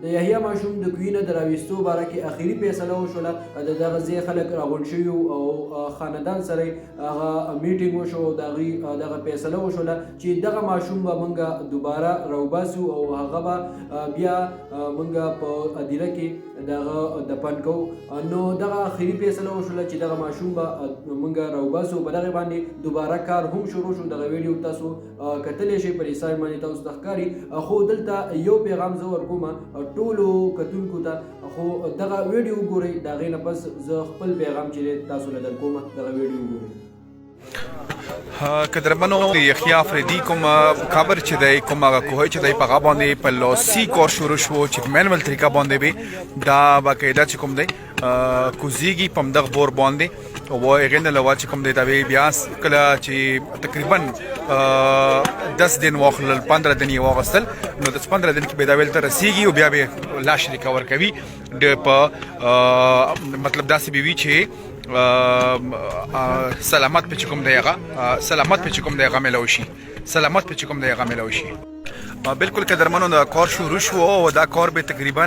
د یحیی ماشوم د کوینه د راویستو باره کې اخري فیصله وشوله. د دغه ځای خلک راغونډ شوي او خاندان سره هغه میټینګ وشو او د هغوی دغه فیصله وشوله چې دغه ماشوم به موږ دوباره راوباسو او هغه به بیا موږ په هدیره کې دغه دفن کوو. نو دغه اخري فیصله وشوله چې دغه ماشوم به موږ راوباسو. په دغه باندې دوباره کار هم شروع شو. دغه ویډیو تاسو کتلی شئ په حساب باندې تاسو ته ښکاري. خو دلته یو پیغام زه ورکوم ټولو کتونکو ته، خو دغه ویډیو وګورئ، د هغې نه پس زه خپل پیغام چې دی تاسو له درکوم. دغه ویډیو وګورئ. قدرمنو د یحیی افریدي کوم خبر چې دی کوم هغه کوهی چې دی په هغه باندې په لاسي کار شروع شو چې په مینول طریقه باندې به دا باقاعده چې کوم دی کوزیږي په همدغه بور باندې او هغې نه علاوه چې کوم دی دا بیا کله چې تقریبا 10 دن واخلل 15 دن یې واخیستل نو د 15 دن کې به دا ویل ته رسیږي او بیا به لاش ریکور کوي د په مطلب داسې به وي چې سلامت په کوم دی هغه سلامت په کوم دی هغه ملو شي سلامت په کوم دی هغه ملو شي. بالکل قدرمنو دا کار شروع شو او دا کار به تقریبا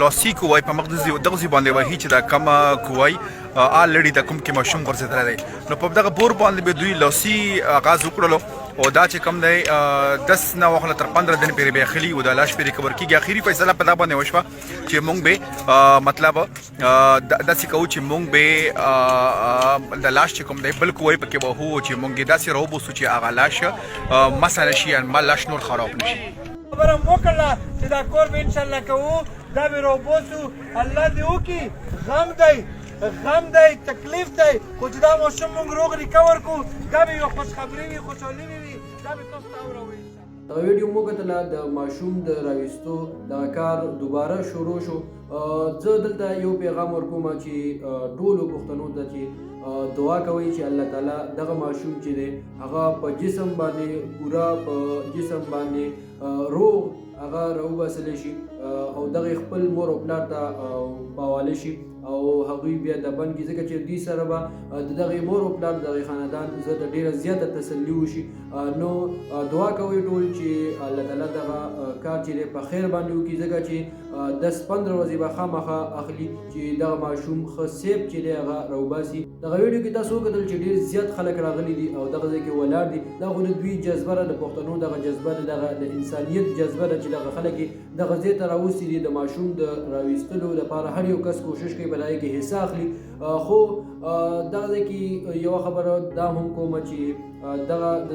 لاسي کوی په مقدس دغه باندې وایي چې دا کم کوی الریډي د کوم کې مشوم ورزتل دی نو په دغه بور باندې به دوی لاسي آغاز وکړلو او دا چې کم دی 10 نه واخله تر 15 دن پورې به خلی او د لاش پورې کور کیږي. اخیری فیصله په دا باندې وشوه چې مونږ به مطلب داسې کوو چې مونږ به د لاش چې کوم دی بل کوی پکې به هو چې مونږ داسې راوبوسو چې هغه لاش مسله شي ان لاش نور خراب نشي. خبره مو کړله چې دا کور به انشاءالله کوو، دا به راوبوسو. الله دې وکړي. غم دی تکلیف دی، خو چې دا ماشوم موږ روغ ریکور کړو دا به یوه خوشخبري وي، خوشحالي وي، دا به تاسو ته اورو. دغه ویډیو مو کتله د ماشوم د راویستو دغه کار دوباره شروع شو. زه دلته یو پیغام ورکوم چې ټولو پښتنو ته چې دعا کوئ چې الله تعالی دغه ماشوم چې دی هغه په جسم باندې پوره په جسم باندې روغ هغه راوباسلی شي او دغه خپل مور او پلار ته پاوالی شي او هغوی بیا دفن کړي، ځکه چې دوی سره به د دغې مور او پلار دغې خاندان زه د ډېره زیاته تسلي وشي. نو دعا کوئ ټول چې الله تعالی دغه کار چې دی په خیر باندې وکړي، ځکه چې 10-15 ورځې به خامخا اخلي چې دغه ماشوم ښه سیف چې دی هغه راوباسي. دغه ویډیو کې تاسو وکتل چې ډېر زیات خلک راغلي دي او دغه ځای کې ولاړ دي. دا خو د دوی جذبه ده، د پښتنو دغه جذبه ده، دغه د انسانیت جذبه ده چې دغه خلک یې دغه ځای ته راوستي دي د ماشوم د راویستلو لپاره. هر یو کس کوشش کوي په دغه کې حصه اخلي. خو دغه ځای کې یوه خبره دا هم کومه چې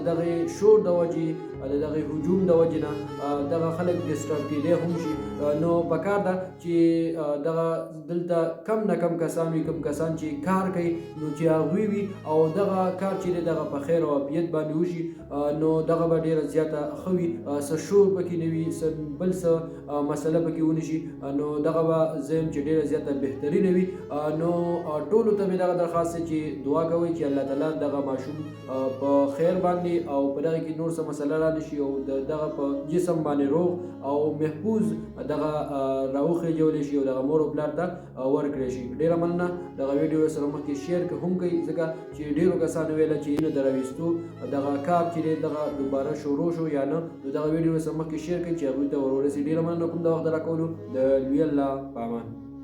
دغه شور د وجې د دغه هجوم د وجې نه دغه خلک ډسټرب کېدی هم شي. نو پکار ده چې دغه دلته کم نه کم کسان وي، کم کسان چې کار کوي نو چې هغوی وي او دغه کار چې دی دغه په خیر او عافیت باندې وشي نو دغه به ډېره زیاته ښه وي. څه شور پکې نه وي، څه بل څه مسله پکې ونه شي، نو دغه به زه یم چې ډېره زیاته بهترینه وي. نو ټولو ته مې دغه درخواست دی چې دعا کوئ چې الله تعالی دغه ماشوم په خیر باندې او په دغه کې نور څه مسله را نشي او دغه په جسم باندې روغ او محفوظ دغه راوخېجولی شي او دغه مور او پلار ته ورکړی شي. ډېره مننه. دغه ویډیو سره مخکې شیر هم کوئ، ځکه چې ډېرو کسانو ویله چې نه د راویستو دغه کار چې دی دغه دوباره شروع شو یا نه، نو دغه ویډیو سره مخکې شیر کوئ چې هغوی ته ورورسي. ډېره مننه کوم د وخت د راکولو. د لوی الله په امان.